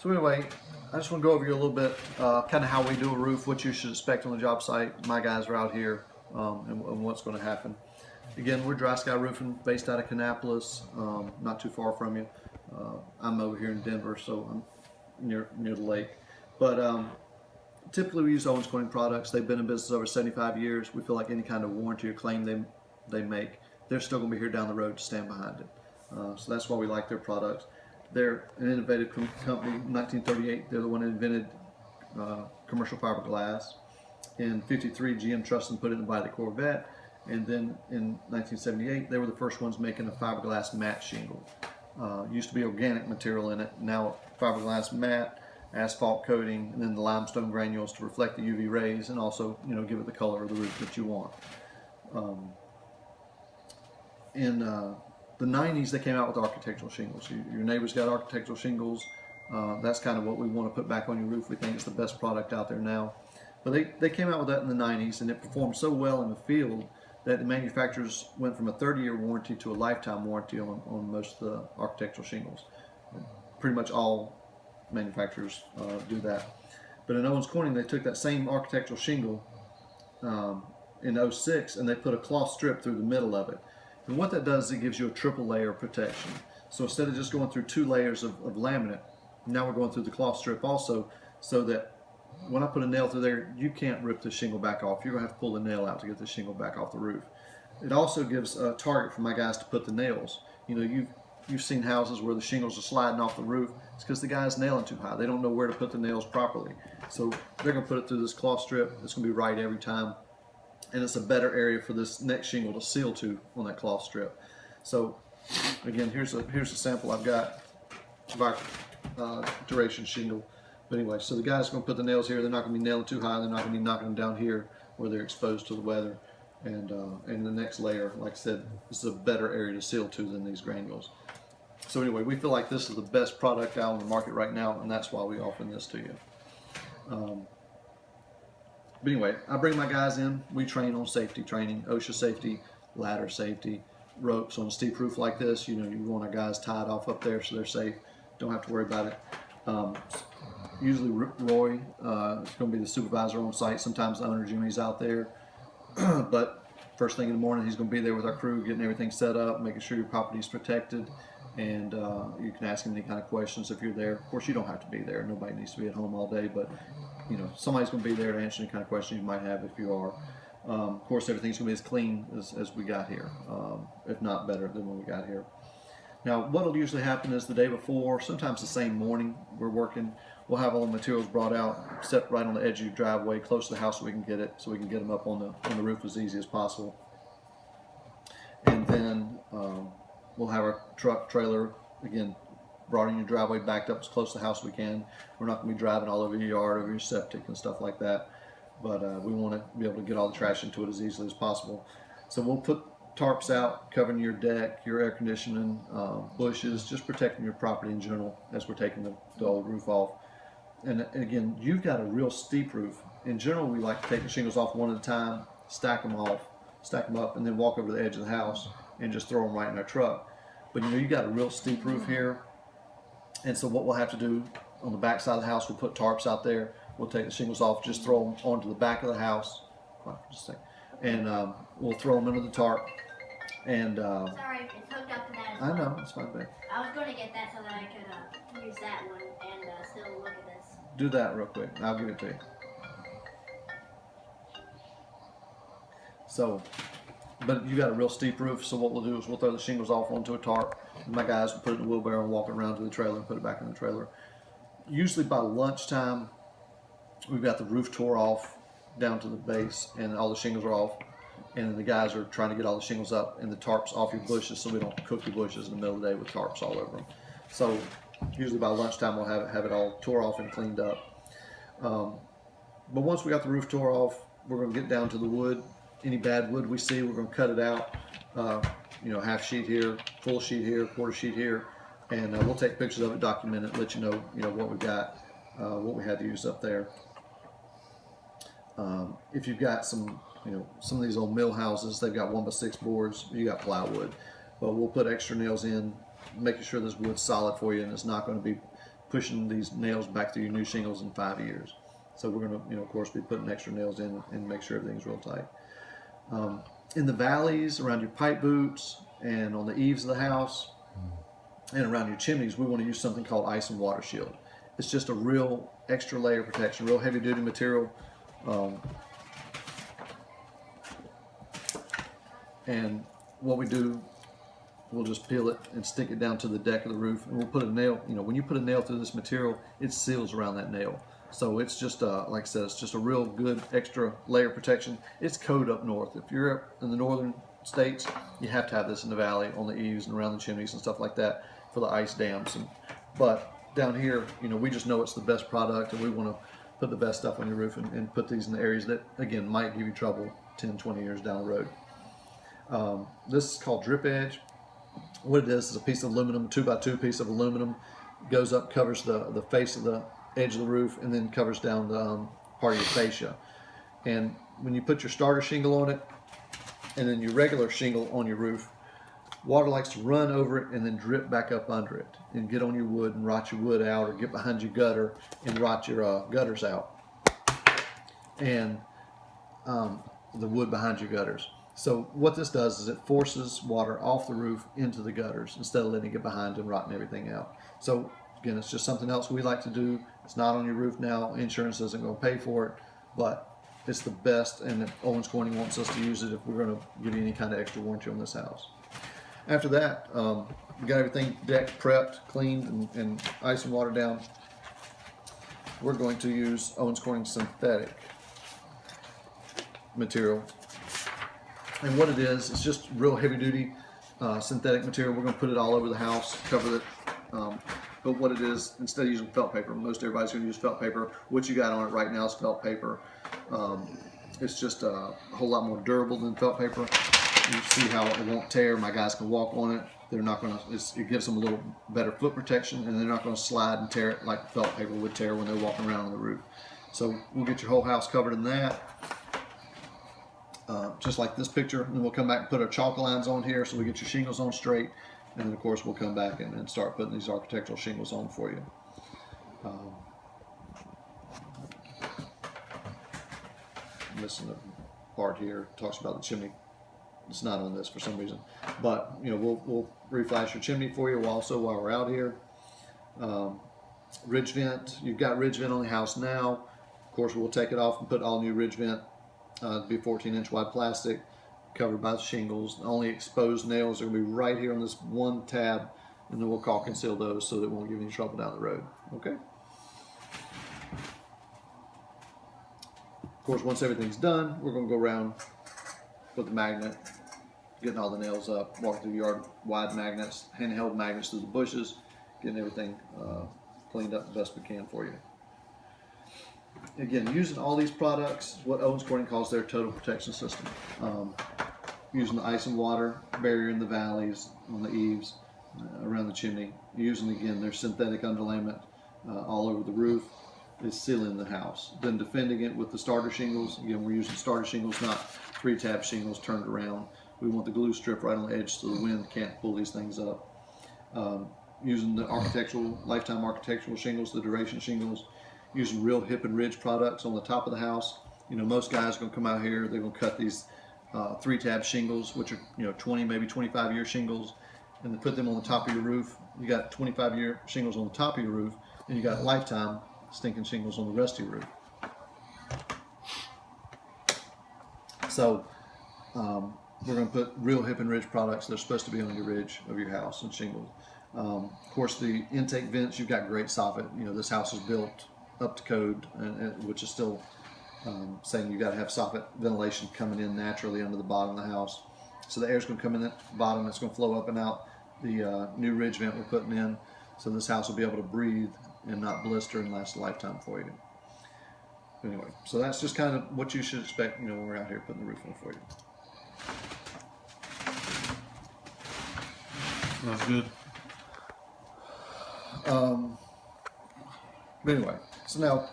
So anyway, I just want to go over you a little bit, kind of how we do a roof, what you should expect on the job site. My guys are out here, and what's going to happen. Again, we're Dry Sky Roofing, based out of Kannapolis, not too far from you. I'm over here in Denver, so I'm near the lake. But typically we use Owens Corning products. They've been in business over 75 years. We feel like any kind of warranty or claim they make, they're still going to be here down the road to stand behind it. So that's why we like their products. They're an innovative company. In 1938, they're the one that invented commercial fiberglass. In '53, GM trusted and put it in the body of the Corvette. And then in 1978, they were the first ones making a fiberglass matte shingle. Used to be organic material in it. Now fiberglass matte, asphalt coating, and then the limestone granules to reflect the UV rays and also, give it the color of the roof that you want. In the 90s, they came out with architectural shingles. Your neighbors got architectural shingles. That's kind of what we want to put back on your roof. We think it's the best product out there now. But they came out with that in the 90s, and it performed so well in the field that the manufacturers went from a 30-year warranty to a lifetime warranty on most of the architectural shingles. Pretty much all manufacturers do that. But in Owens Corning, they took that same architectural shingle in '06, and they put a cloth strip through the middle of it. And what that does is it gives you a triple layer of protection. So instead of just going through 2 layers of laminate, now we're going through the cloth strip also, so that when I put a nail through there, you can't rip the shingle back off. You're going to have to pull the nail out to get the shingle back off the roof. It also gives a target for my guys to put the nails. You've seen houses where the shingles are sliding off the roof. It's because the guy's nailing too high. They don't know where to put the nails properly. So they're going to put it through this cloth strip. It's going to be right every time. And it's a better area for this next shingle to seal to on that cloth strip. So again, here's a sample I've got of our duration shingle. But anyway, so the guy's going to put the nails here. They're not going to be nailing too high. They're not going to be knocking them down here where they're exposed to the weather. And the next layer, like I said, this is a better area to seal to than these granules. So anyway, we feel like this is the best product out on the market right now, and that's why we offer this to you. But anyway, I bring my guys in. We train on safety training, OSHA safety, ladder safety, ropes on a steep roof like this. You want our guys tied off up there so they're safe. Don't have to worry about it. Usually Roy is going to be the supervisor on site. Sometimes the owner Jimmy's out there. But first thing in the morning, he's going to be there with our crew, getting everything set up, making sure your property is protected. And you can ask him any kind of questions if you're there. Of course, you don't have to be there. Nobody needs to be at home all day, but somebody's going to be there to answer any kind of questions you might have if you are. Of course, everything's going to be as clean as we got here, if not better than when we got here. Now, what will usually happen is the day before, sometimes the same morning we're working, we'll have all the materials brought out, set right on the edge of your driveway, close to the house so we can get it, so we can get them up on the roof as easy as possible. And then we'll have our truck, trailer, again, brought in your driveway, backed up as close to the house as we can. We're not going to be driving all over your yard, over your septic and stuff like that. But we want to be able to get all the trash into it as easily as possible. So we'll put tarps out, covering your deck, your air conditioning, bushes, just protecting your property in general as we're taking the old roof off. And again, you've got a real steep roof. In general, we like to take the shingles off one at a time, stack them up, and then walk over the edge of the house and just throw them right in our truck. But you got a real steep roof here. And so what we'll have to do on the back side of the house, we'll put tarps out there. We'll take the shingles off, just throw them onto the back of the house. Just a second. And we'll throw them into the tarp. And sorry, it's hooked up to that as well. I know, it's fine, babe. I was going to get that so that I could use that one and still look at this. Do that real quick. I'll give it to you. So, but you got a real steep roof, so what we'll do is we'll throw the shingles off onto a tarp. And my guys will put it in the wheelbarrow and walk it around to the trailer and put it back in the trailer. Usually by lunchtime, we've got the roof tore off down to the base and all the shingles are off. And the guys are trying to get all the shingles up and the tarps off your bushes so we don't cook your bushes in the middle of the day with tarps all over them. So usually by lunchtime we'll have it all tore off and cleaned up. But once we got the roof tore off, we're going to get down to the wood. Any bad wood we see, we're going to cut it out. Half sheet here, full sheet here, quarter sheet here, and we'll take pictures of it, document it, let you know, what we got, what we had to use up there. If you've got some of these old mill houses, they've got 1x6 boards, you got plywood, but we'll put extra nails in, making sure this wood's solid for you and it's not going to be pushing these nails back through your new shingles in 5 years. So we're going to, of course, be putting extra nails in and make sure everything's real tight. In the valleys, around your pipe boots, and on the eaves of the house, and around your chimneys, we want to use something called ice and water shield. It's just a real extra layer of protection, real heavy duty material. And what we do, we'll just peel it and stick it down to the deck of the roof, and we'll put a nail. When you put a nail through this material, it seals around that nail. So it's just, like I said, it's just a real good extra layer of protection. It's code up north. If you're in the northern states, you have to have this in the valley, on the eaves and around the chimneys and stuff like that for the ice dams. But down here, we just know it's the best product, and we want to put the best stuff on your roof and put these in the areas that, again, might give you trouble 10, 20 years down the road. This is called Drip Edge. What it is a piece of aluminum, 2x2 piece of aluminum, goes up, covers the face of the edge of the roof, and then covers down the part of your fascia. And when you put your starter shingle on it, and then your regular shingle on your roof, water likes to run over it and then drip back up under it and get on your wood and rot your wood out, or get behind your gutter and rot your gutters out, and the wood behind your gutters. So what this does is it forces water off the roof into the gutters instead of letting it get behind and rotting everything out. So again, it's just something else we like to do. It's not on your roof now. Insurance isn't going to pay for it, but it's the best, and Owens Corning wants us to use it if we're going to give you any kind of extra warranty on this house. After that, we got everything decked, prepped, cleaned, and ice and water down. We're going to use Owens Corning synthetic material. And what it is, it's just real heavy duty synthetic material. We're going to put it all over the house, cover it. But what it is, instead of using felt paper, most everybody's going to use felt paper. What you got on it right now is felt paper. It's just a whole lot more durable than felt paper. You see how it won't tear. My guys can walk on it. They're not going to. It gives them a little better foot protection, and they're not going to slide and tear it like felt paper would tear when they're walking around on the roof. So we'll get your whole house covered in that. Just like this picture, and we'll come back and put our chalk lines on here so we get your shingles on straight, and then of course we'll come back and start putting these architectural shingles on for you. Missing a part here, talks about the chimney. It's not on this for some reason, but we'll reflash your chimney for you also while we're out here. Ridge vent, you've got ridge vent on the house now. Of course we'll take it off and put all new ridge vent. Be 14-inch wide plastic, covered by the shingles. The only exposed nails are going to be right here on this one tab, and then we'll caulk and seal those so that it won't give you any trouble down the road. Okay. Of course, once everything's done, we're going to go around, put the magnet, getting all the nails up, walking through the yard, wide magnets, handheld magnets through the bushes, getting everything cleaned up the best we can for you. Again, using all these products, what Owens Corning calls their total protection system. Using the ice and water barrier in the valleys, on the eaves, around the chimney. Using, again, their synthetic underlayment all over the roof. Is sealing the house. Then defending it with the starter shingles. Again, we're using starter shingles, not 3-tab shingles turned around. We want the glue strip right on the edge so the wind can't pull these things up. Using the lifetime architectural shingles, the duration shingles. Using real hip and ridge products on the top of the house. Most guys are going to come out here, they're going to cut these 3-tab shingles, which are 20, maybe 25-year shingles, and they put them on the top of your roof. You got 25-year shingles on the top of your roof, and you got lifetime stinking shingles on the rest of your roof. So we're going to put real hip and ridge products that are supposed to be on your ridge of your house and shingles. Of course, the intake vents, you've got great soffit. This house is built up to code, which is still saying you got to have soffit ventilation coming in naturally under the bottom of the house. So the air's going to come in at the bottom, it's going to flow up and out the new ridge vent we're putting in, so this house will be able to breathe and not blister and last a lifetime for you. Anyway, so that's just kind of what you should expect when we're out here putting the roof on for you. That's good. But anyway, so now